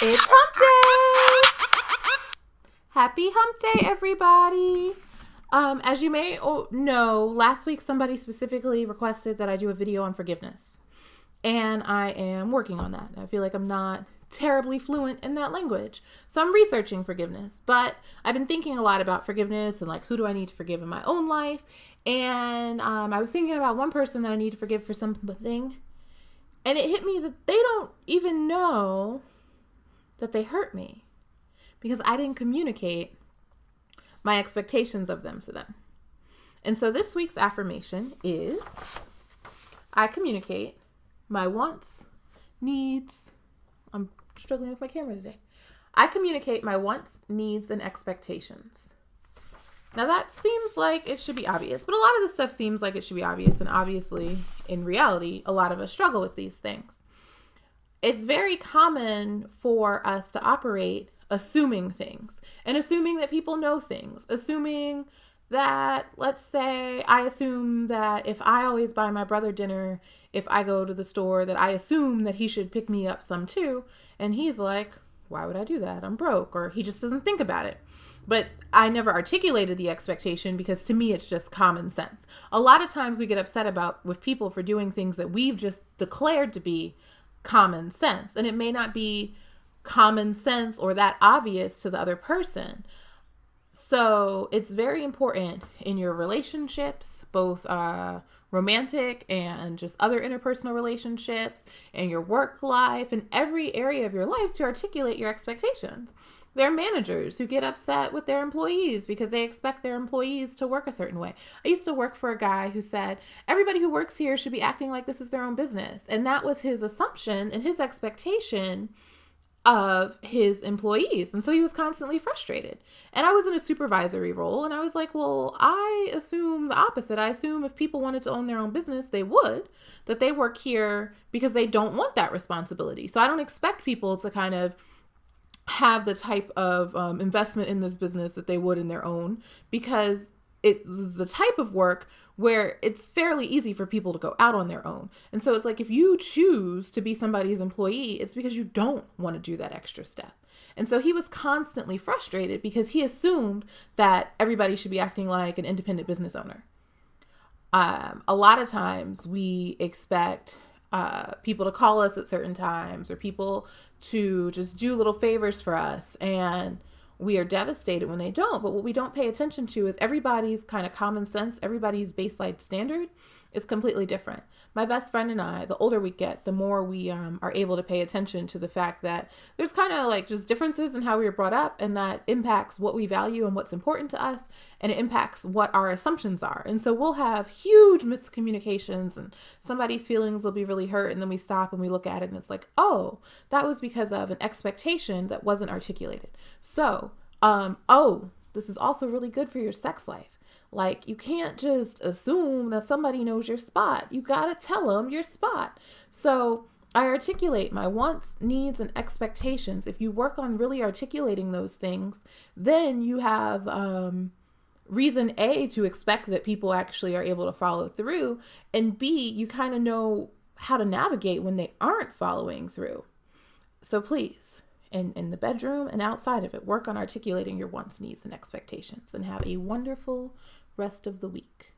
It's Hump Day! Happy Hump Day, everybody! As you may know, last week somebody specifically requested that I do a video on forgiveness. And I am working on that. I feel like I'm not terribly fluent in that language. So I'm researching forgiveness. But I've been thinking a lot about forgiveness and like who do I need to forgive in my own life. And I was thinking about one person that I need to forgive for something. And it hit me that they don't even know that they hurt me because I didn't communicate my expectations of them to them. And so this week's affirmation is I communicate my wants, needs. I'm struggling with my camera today. I communicate my wants, needs, and expectations. Now that seems like it should be obvious, but a lot of this stuff seems like it should be obvious. And obviously, in reality, a lot of us struggle with these things. It's very common for us to operate assuming things and assuming that people know things, assuming that, let's say, I assume that if I always buy my brother dinner, if I go to the store, that I assume that he should pick me up some too. And he's like, why would I do that? I'm broke. Or he just doesn't think about it. But I never articulated the expectation because to me, it's just common sense. A lot of times we get upset with people for doing things that we've just declared to be common sense. And it may not be common sense or that obvious to the other person. So it's very important in your relationships, both romantic and just other interpersonal relationships and your work life and every area of your life to articulate your expectations. There are managers who get upset with their employees because they expect their employees to work a certain way. I used to work for a guy who said, everybody who works here should be acting like this is their own business. And that was his assumption and his expectation of his employees. And so he was constantly frustrated. And I was in a supervisory role. And I was like, well, I assume the opposite. I assume if people wanted to own their own business, they would, that they work here because they don't want that responsibility. So I don't expect people to kind of have the type of investment in this business that they would in their own, because it was the type of work where it's fairly easy for people to go out on their own. And so it's like, if you choose to be somebody's employee, it's because you don't want to do that extra step. And so he was constantly frustrated because he assumed that everybody should be acting like an independent business owner. A lot of times we expect people to call us at certain times or people to just do little favors for us, and we are devastated when they don't. But what we don't pay attention to is everybody's kind of common sense, everybody's baseline standard is completely different. My best friend and I, the older we get, the more we are able to pay attention to the fact that there's kind of like just differences in how we were brought up, and that impacts what we value and what's important to us, and it impacts what our assumptions are. And so we'll have huge miscommunications and somebody's feelings will be really hurt, and then we stop and we look at it and it's like, oh, that was because of an expectation that wasn't articulated. So, this is also really good for your sex life. Like, you can't just assume that somebody knows your spot. You got to tell them your spot. So I articulate my wants, needs, and expectations. If you work on really articulating those things, then you have reason A, to expect that people actually are able to follow through. And B, you kind of know how to navigate when they aren't following through. So please, in the bedroom and outside of it, work on articulating your wants, needs, and expectations, and have a wonderful rest of the week.